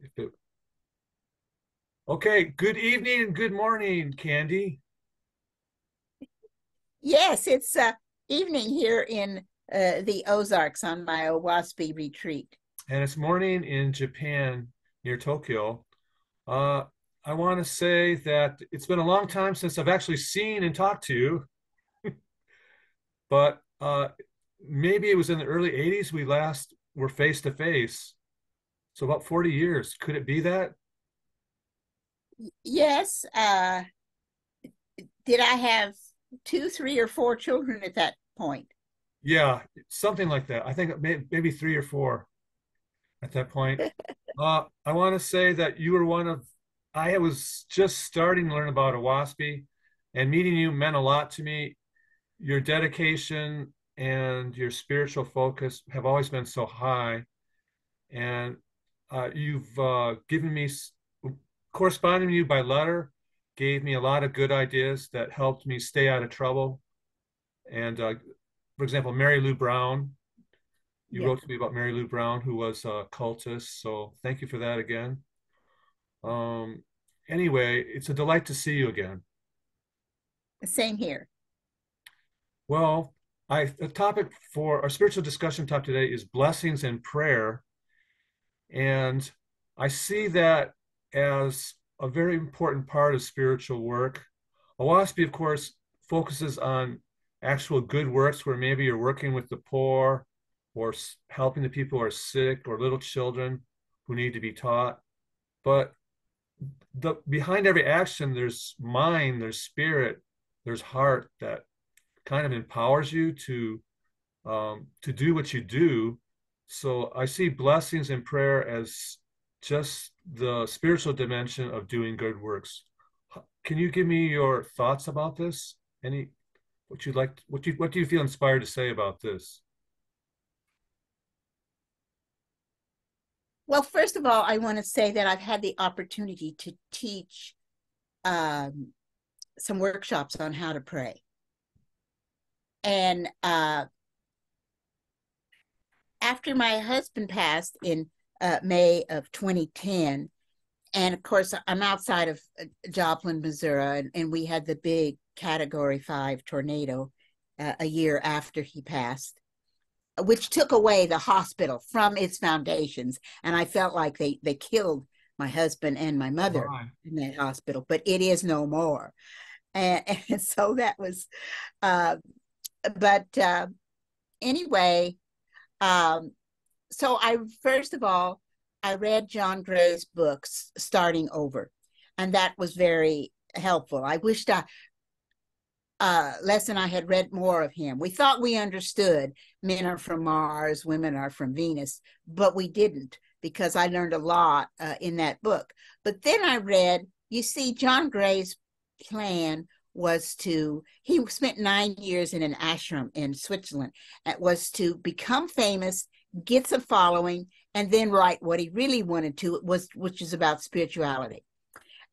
If it, okay, good evening and good morning, Candy. Yes, it's evening here in the Ozarks on my Oahspe retreat. And it's morning in Japan near Tokyo. Uh, I want to say that it's been a long time since I've actually seen and talked to you, but maybe it was in the early 80s we last were face to face. So about 40 years. Could it be that? Yes, did I have two, three, or four children at that point? Yeah, something like that. I think maybe three or four at that point. I want to say that you were one of, I was just starting to learn about Oahspe, and meeting you meant a lot to me. Your dedication and your spiritual focus have always been so high. And you've given me, corresponding with you by letter, gave me a lot of good ideas that helped me stay out of trouble. And for example, Mary Lou Brown, you Yeah, wrote to me about Mary Lou Brown, who was a cultist. So thank you for that again. Um, anyway, it's a delight to see you again. same here. Well, the topic for our spiritual discussion topic today is blessings and prayer. And I see that as a very important part of spiritual work. Oahspe, of course, focuses on actual good works where maybe you're working with the poor or helping the people who are sick or little children who need to be taught. But behind every action, there's mind, there's spirit, there's heart that kind of empowers you to do what you do. So I see blessings in prayer as just the spiritual dimension of doing good works. Can you give me your thoughts about this? Any what you'd like? What do you feel inspired to say about this? Well, first of all, I want to say that I've had the opportunity to teach um, some workshops on how to pray. And after my husband passed in May of 2010, and of course, I'm outside of Joplin, Missouri, and we had the big Category 5 tornado a year after he passed, which took away the hospital from its foundations. And I felt like they killed my husband and my Oh mother my. in that hospital, but it is no more. And, and so that was, uh, but anyway, um, so I first of all, I read John Gray's books starting over, and that was very helpful. I wished Les and I had read more of him. We thought we understood men are from Mars, women are from Venus, but we didn't because I learned a lot in that book. But then I read, you see, John Gray's plan was he spent 9 years in an ashram in Switzerland. It was to become famous, get some following, and then write what he really wanted to, which is about spirituality.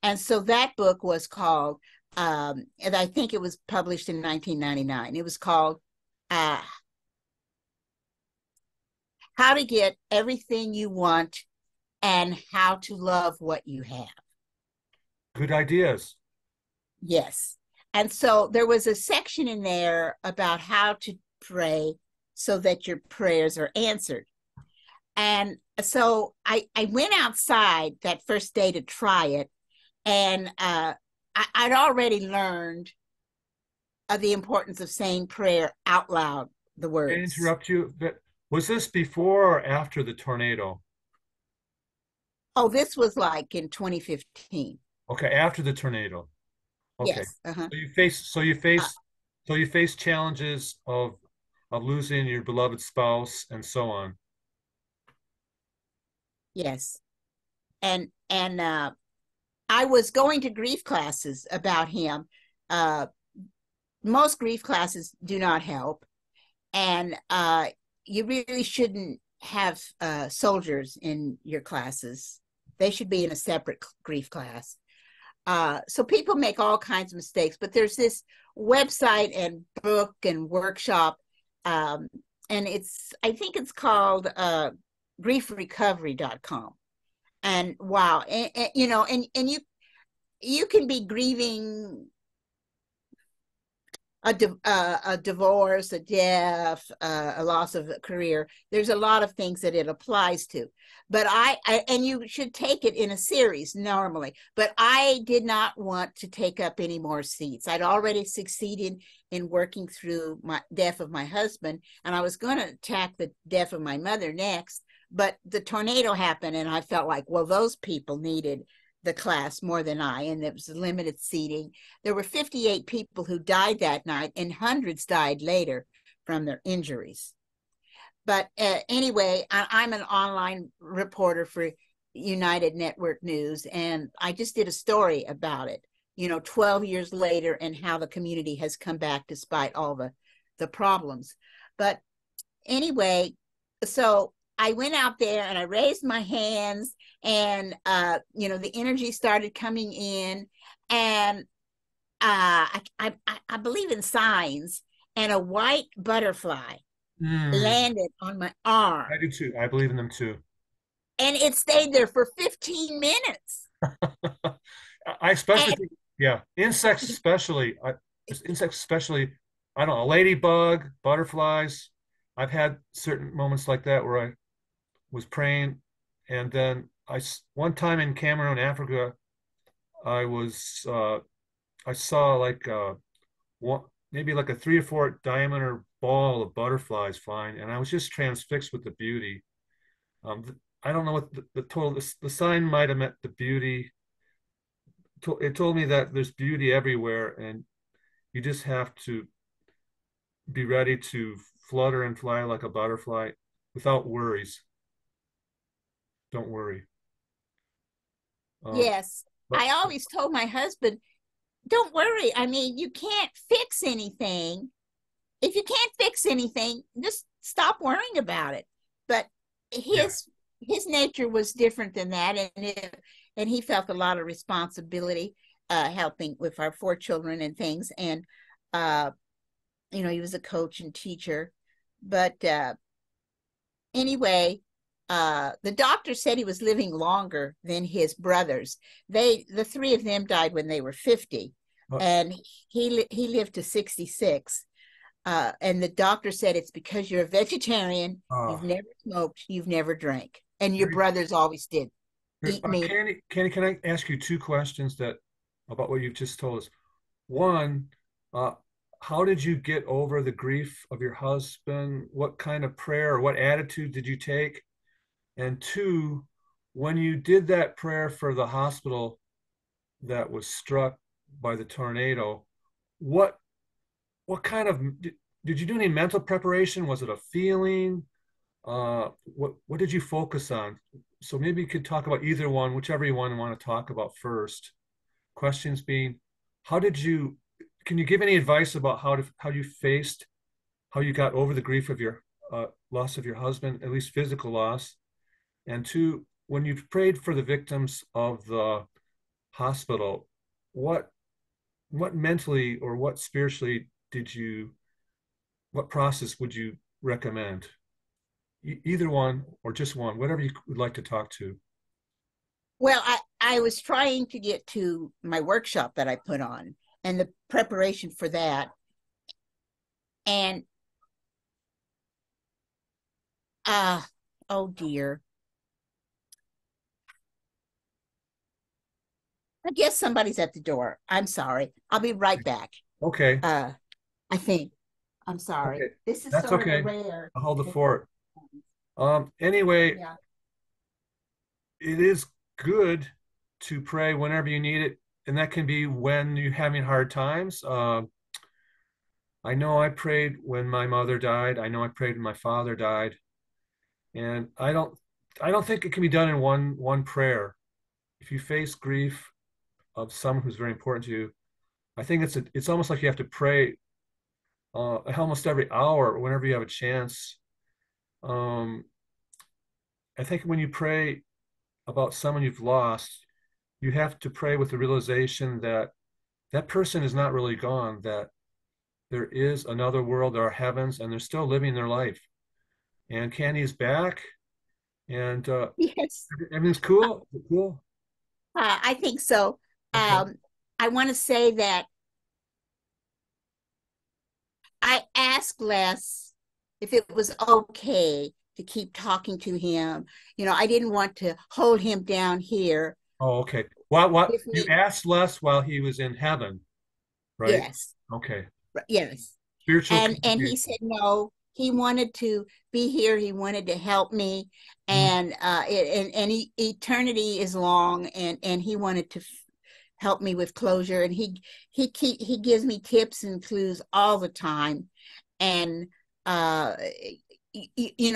And so that book was called, and I think it was published in 1999. It was called uh, How to Get Everything You Want and How to Love What You Have. Good ideas. Yes. And so there was a section in there about how to pray so that your prayers are answered. And so I went outside that first day to try it, and I'd already learned of the importance of saying prayer out loud, the Can I words. interrupt you? But was this before or after the tornado? Oh, this was like in 2015. Okay, after the tornado. Okay. Yes. Uh-huh. So you face so you Uh, face so you face challenges of losing your beloved spouse and so on. yes. And I was going to grief classes about him. Uh, Most grief classes do not help, and you really shouldn't have soldiers in your classes. They should be in a separate grief class. So people make all kinds of mistakes, but there's this website and book and workshop, um, and I think it's called griefrecovery.com. And wow, you know, and you can be grieving a divorce, a death, a loss of a career. There's a lot of things that it applies to. But and you should take it in a series normally. But I did not want to take up any more seats. I'd already succeeded in working through my death of my husband, and I was going to attack the death of my mother next. But the tornado happened, and I felt like, well, those people needed the class more than I, and it was limited seating. There were 58 people who died that night, and hundreds died later from their injuries. But anyway, I'm an online reporter for United Network News, and I just did a story about it, 12 years later, and how the community has come back despite all the problems. But anyway, so I went out there and I raised my hands, and the energy started coming in, and I believe in signs, and a white butterfly Mm, landed on my arm, I do too. I believe in them too. and it stayed there for 15 minutes. I especially And think, yeah, insects especially. Insects especially. I don't know, ladybug, butterflies. I've had certain moments like that where I was praying, and then one time in Cameroon, Africa, I was I saw like one maybe like a 3 or 4 diameter ball of butterflies flying, and I was just transfixed with the beauty. I don't know what the sign might have meant the beauty. It told me that there's beauty everywhere, and you just have to be ready to flutter and fly like a butterfly without worries. Don't worry. Um, yes, but I always told my husband, don't worry. I mean, you can't fix anything. If you can't fix anything, just stop worrying about it. But yeah, his nature was different than that, and he felt a lot of responsibility helping with our 4 children and things. And uh, he was a coach and teacher. But anyway, the doctor said he was living longer than his brothers. The three of them died when they were 50, but and he lived to 66. And the doctor said it's because you're a vegetarian, uh, you've never smoked, you've never drank, and your brothers always did eat meat. Candy, can I ask you 2 questions that about what you've just told us? One, uh, how did you get over the grief of your husband? What kind of prayer or what attitude did you take? And two, when you did that prayer for the hospital that was struck by the tornado, what what kind of did you do any mental preparation? Was it a feeling? What did you focus on? So maybe you could talk about either one, whichever you want to talk about first. Questions being, how did you? Can you give any advice about how you faced, how you got over the grief of your loss of your husband, at least physical loss? And two, when you prayed for the victims of the hospital, what what mentally or what spiritually did you? What process would you recommend? Either one or just one, whatever you would like to talk to. Well, I was trying to get to my workshop that I put on and the preparation for that. And uh oh dear. I guess somebody's at the door. I'm sorry. I'll be right back. Okay, Uh I think. I'm sorry. okay, This is that's sort of a okay. rare. I'll hold the fort. Anyway, Yeah. it is good to pray whenever you need it, and that can be when you're having hard times. I know I prayed when my mother died. I know I prayed when my father died, and I don't think it can be done in one prayer. If you face grief of someone who's very important to you, I think it's almost like you have to pray almost every hour whenever you have a chance. Um, I think when you pray about someone you've lost, you have to pray with the realization that that person is not really gone, that there is another world, there are heavens, and they're still living their life. And Candy is back, And Yes, everything's cool. Is it cool? I think so. Okay. Um, I want to say that I asked Les if it was okay to keep talking to him. I didn't want to hold him down here Oh, okay. What with you me. asked Les while he was in heaven, right? Yes, Okay. yes. Spiritual And he communication. said no. He wanted to be here. He wanted to help me, Mhm. eternity is long, and he wanted to help me with closure. And he gives me tips and clues all the time, and uh,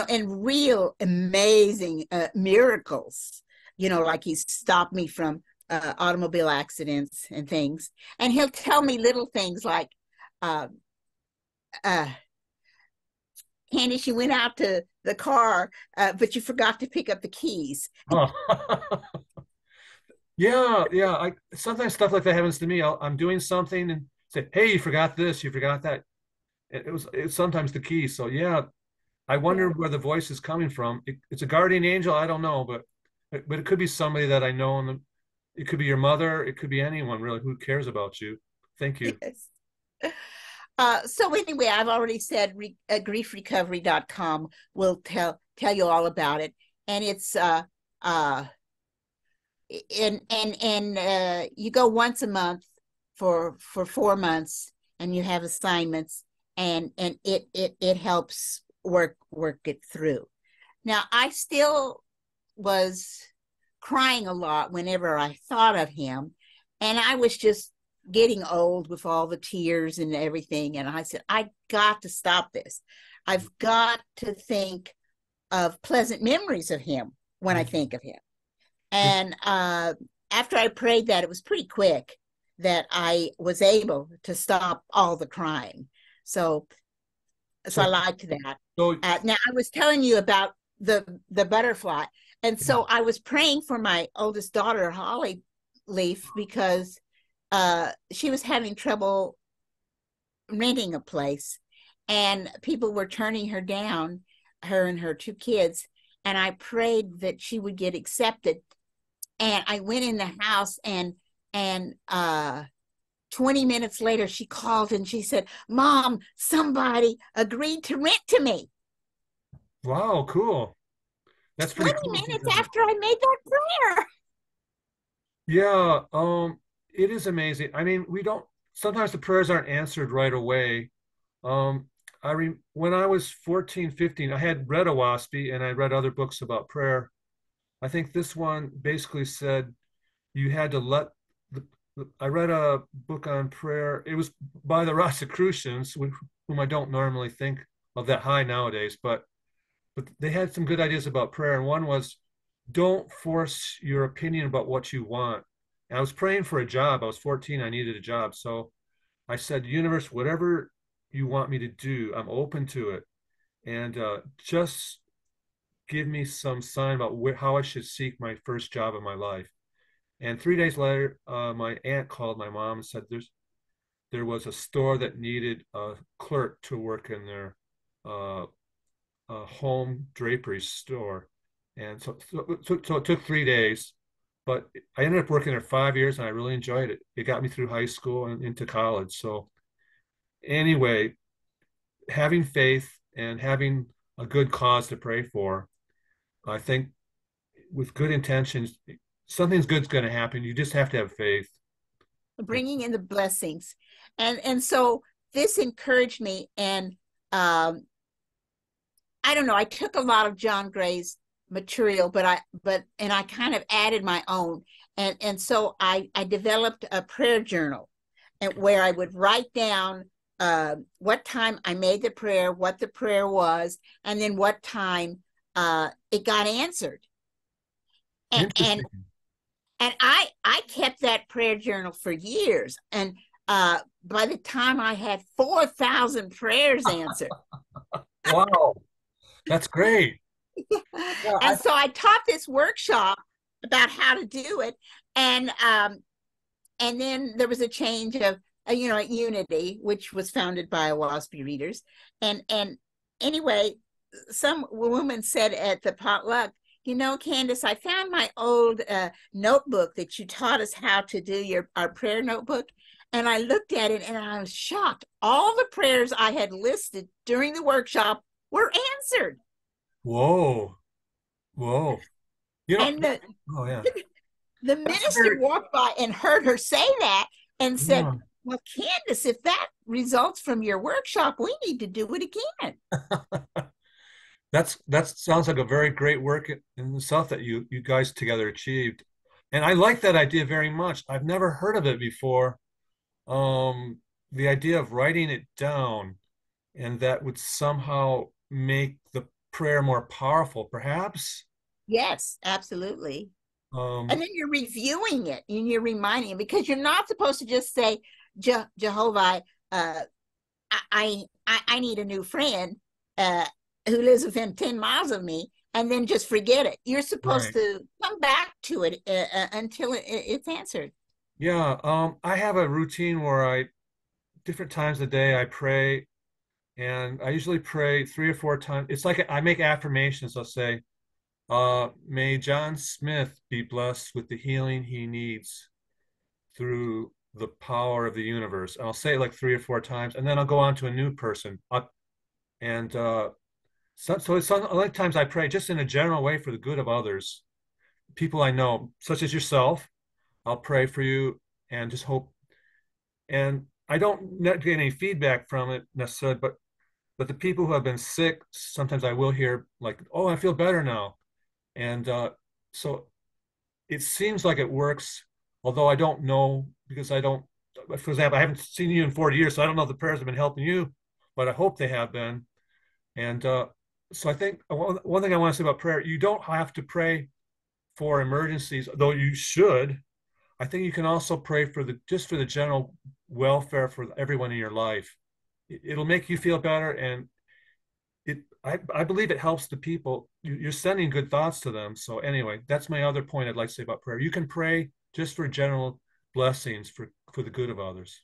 and real amazing miracles. Like he's stopped me from automobile accidents and things, and he'll tell me little things like. Uh, uh, Candace, you went out to the car, but you forgot to pick up the keys. Oh. Yeah, yeah. I sometimes stuff like that happens to me. I'm doing something and say, "Hey, you forgot this, you forgot that." It's sometimes the key. So yeah, I wonder Yeah. where the voice is coming from. It's a guardian angel. I don't know, but it could be somebody that I know, and it could be your mother. It could be anyone really who cares about you. Thank you. Yes. So anyway, I've already said griefrecovery.com will tell you all about it, and it's uh you go once a month for 4 months, and you have assignments, and it helps work it through. Now, I still was crying a lot whenever I thought of him. And I was just getting old with all the tears and everything. And I said, I got to stop this. I've got to think of pleasant memories of him when I Mhm. think of him. Good. And after I prayed that, it was pretty quick that I was able to stop all the crying. So, so I So liked that. so Now I was telling you about the butterfly, and yeah. so I was praying for my oldest daughter, Holly Leaf, because she was having trouble renting a place, and people were turning her down, her and her two kids. And I prayed that she would get accepted. And I went in the house, and 20 minutes later she called and she said, Mom, somebody agreed to rent to me. Wow, cool. That's pretty 20 cool minutes because after I made that prayer. yeah, it is amazing. I mean, we don't sometimes the prayers aren't answered right away. Um, when I was 14, 15, I had read Oahspe and I read other books about prayer. I think this one basically said you had to let the, I read a book on prayer. It was by the Rosicrucians, whom I don't normally think of that high nowadays, but they had some good ideas about prayer. And one was don't force your opinion about what you want. And I was praying for a job. I was 14, I needed a job. So I said, universe, whatever you want me to do, I'm open to it. And just give me some sign about how I should seek my first job in my life. And 3 days later, my aunt called my mom and said there was a store that needed a clerk to work in their uh, home drapery store. And so it took 3 days, but I ended up working there 5 years and I really enjoyed it. It got me through high school and into college. So anyway, having faith and having a good cause to pray for, I think with good intentions, something's good's going to happen. You just have to have faith. Bringing in the blessings. And so this encouraged me. And I don't know, I took a lot of John Gray's material, and I kind of added my own. And so I developed a prayer journal, and where I would write down what time I made the prayer, what the prayer was, and then what time it got answered. And, and Interesting. and I kept that prayer journal for years. And by the time I had 4,000 prayers answered, Wow, that's great. Yeah, and so I taught this workshop about how to do it. And um, and then there was a change of at Unity, which was founded by Oahspe readers. And anyway, some woman said at the potluck, Candace, I found my old notebook that you taught us how to do our prayer notebook, and I looked at it and I was shocked. All the prayers I had listed during the workshop were answered. Whoa, whoa. You know, And oh yeah, the that's a minister very walked by and heard her say that and said, yeah. "Well, Candace, if that results from your workshop, we need to do it again." That sounds like a very great work in the South that you guys together achieved, and I like that idea very much. I've never heard of it before. The idea of writing it down, and that would somehow make the prayer more powerful, perhaps. Yes, absolutely. And Um, then you're reviewing it and you're reminding him because you're not supposed to just say, Jehovah, I need a new friend uh, who lives within 10 miles of me, and then just forget it. You're supposed right. to come back to it until it's answered. Yeah. I have a routine where different times of the day, I pray, and I usually pray 3 or 4 times. It's like I make affirmations. I'll say, may John Smith be blessed with the healing he needs through the power of the universe. And I'll say it like 3 or 4 times, and then I'll go on to a new person. And so it's other times I pray just in a general way for the good of others, people I know, such as yourself. I'll pray for you and just hope. And I don't get any feedback from it necessarily, but the people who have been sick, sometimes I will hear like, "Oh, I feel better now," and so it seems like it works. Although I don't know because I don't. For example, I haven't seen you in 40 years, so I don't know if the prayers have been helping you, but I hope they have been. And so I think one thing I want to say about prayer, you don't have to pray for emergencies, though you should. I think you can also pray for the just for the general welfare for everyone in your life. It'll make you feel better, and I believe it helps the people. You're sending good thoughts to them. So anyway, that's my other point I'd like to say about prayer. You can pray just for general blessings for the good of others.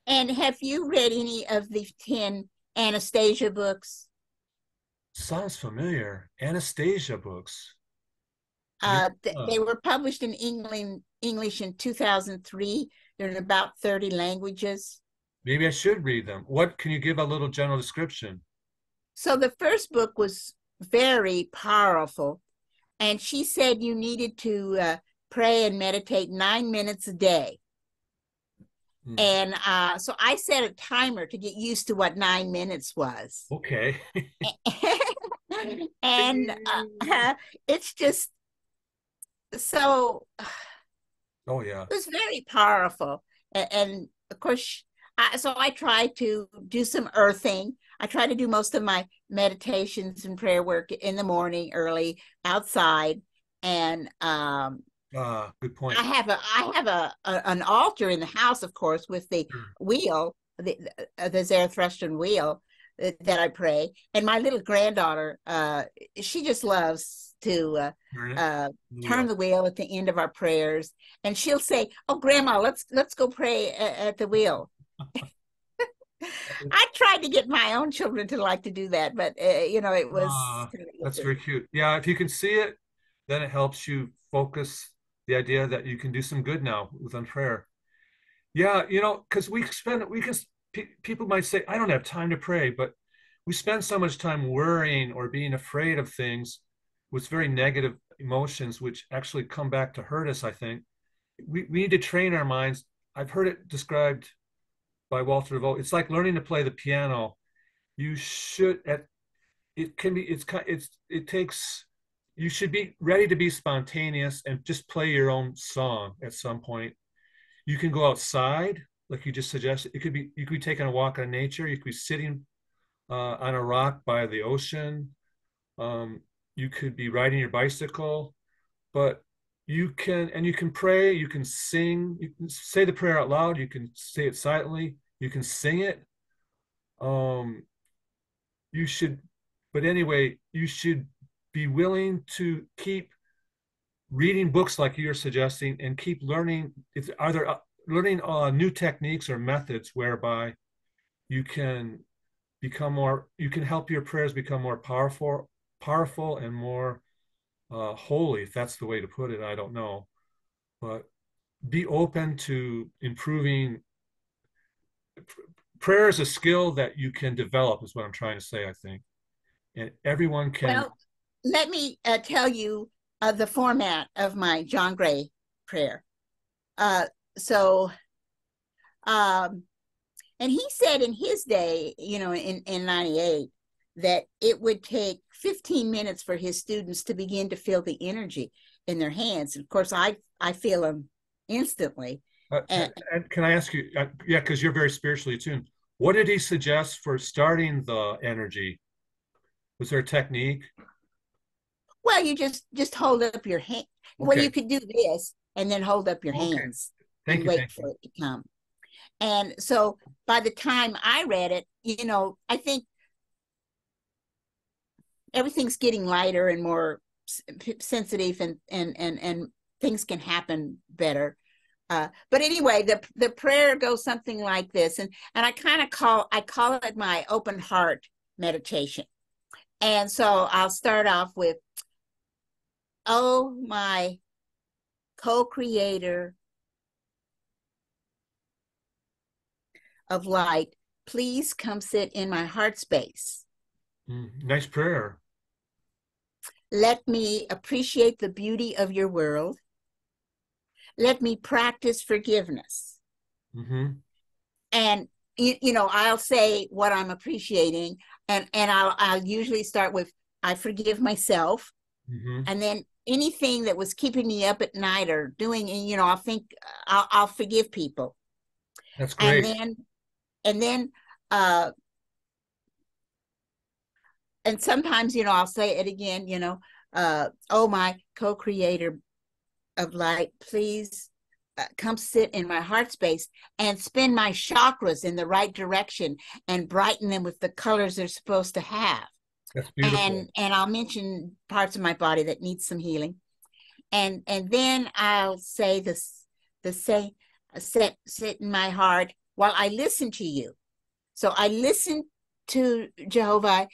And have you read any of the 10 Anastasia books? Sounds familiar. Anastasia books. Yeah. They were published in English in 2003. They're in about 30 languages. Maybe I should read them. What can you give a little general description? So the first book was very powerful. And she said you needed to pray and meditate 9 minutes a day. Hmm. And so I set a timer to get used to what 9 minutes was. Okay. And it's just so, Oh yeah. it was very powerful. And of course, so I try to do some earthing. I try to do most of my meditations and prayer work in the morning early outside. And Good point. I have an altar in the house, of course, with the Sure. wheel, the Zarathustran wheel that I pray. And my little granddaughter, she just loves to Turn it. uh, turn Wheel. the wheel at the end of our prayers, and she'll say, "Oh, Grandma, let's go pray at the wheel." I tried to get my own children to like to do that, but it was Ah, kind of that's different. very cute. Yeah, if you can see it, then it helps you focus the idea that you can do some good now within prayer. Yeah, because we can, people might say, I don't have time to pray, but we spend so much time worrying or being afraid of things with very negative emotions, which actually come back to hurt us, I think. We need to train our minds. I've heard it described by Walter Devoe. It's like learning to play the piano. You should, at it can be it takes you should be ready to be spontaneous and just play your own song at some point. You can go outside like you just suggested. You could be taking a walk in nature. You could be sitting on a rock by the ocean. um, you could be riding your bicycle, but you can pray, you can sing, you can say the prayer out loud, you can say it silently, you can sing it. um, you should but anyway, you should be willing to keep reading books like you're suggesting and keep learning. If are there learning new techniques or methods whereby you can you can help your prayers become more powerful and more holy, if that's the way to put it. I don't know, but be open to improving. Prayer is a skill that you can develop, is what I'm trying to say, I think. And everyone can. Well, let me tell you the format of my John Gray prayer. Uh, so, um, and he said in his day, in 98, that it would take 15 minutes for his students to begin to feel the energy in their hands. And of course, I feel them instantly. And, And can I ask you, yeah, because you're very spiritually attuned, what did he suggest for starting the energy? Was there a technique? well, you just hold up your hand. Well, Okay. you could do this and then hold up your Okay. hands Thank and you. wait Thank for you. it to come. And so by the time I read it, I think everything's getting lighter and more sensitive, and things can happen better. But anyway, the prayer goes something like this, and I call it my open heart meditation. And so I'll start off with, "Oh, my co-creator of light, please come sit in my heart space. Nice prayer. Let me appreciate the beauty of your world. Let me practice forgiveness." Hmm. And I'll say what I'm appreciating, and I'll usually start with, "I forgive myself," Hmm. and then anything that was keeping me up at night or doing, I'll think, I'll forgive people. That's and great. then and then uh and sometimes, I'll say it again, "Oh, my co-creator of light, please come sit in my heart space and spin my chakras in the right direction and brighten them with the colors they're supposed to have." That's beautiful. And I'll mention parts of my body that need some healing. And then I'll say this, the say sit in my heart while I listen to you. So I listen to Jehovah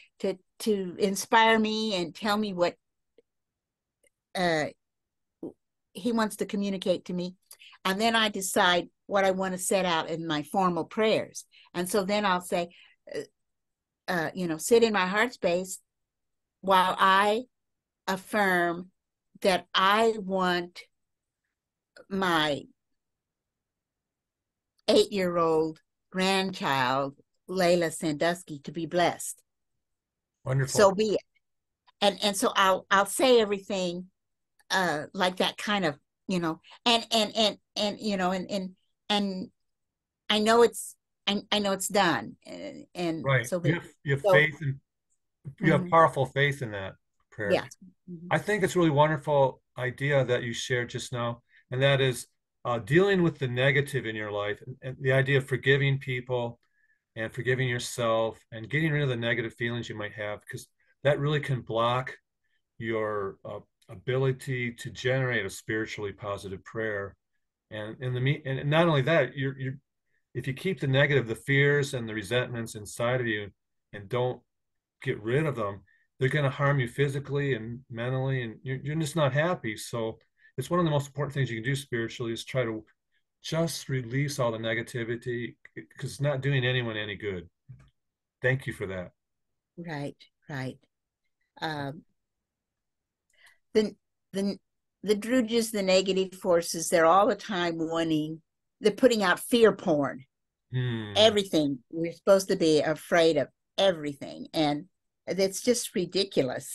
to inspire me and tell me what uh, he wants to communicate to me. And then I decide what I want to set out in my formal prayers. And so then I'll say, sit in my heart space while I affirm that I want my 8-year-old grandchild, Layla Sandusky, to be blessed. Wonderful. So be it. And so I'll say everything like that, kind of, and I know it's done. And Right. so You have so faith and you have mhm, powerful faith in that prayer. yeah. Mhm. I think it's a really wonderful idea that you shared just now, and that is dealing with the negative in your life, and the idea of forgiving people and forgiving yourself and getting rid of the negative feelings you might have, because that really can block your ability to generate a spiritually positive prayer. And not only that, you're if you keep the negative, the fears and the resentments inside of you, and don't get rid of them, they're going to harm you physically and mentally, and you're just not happy. So it's one of the most important things you can do spiritually is try to just release all the negativity, because it's not doing anyone any good. Thank you for that. Right, right. Um, the the the drudges, the negative forces, they're all the time they're putting out fear porn. Hmm. Everything, we're supposed to be afraid of everything, and it's just ridiculous.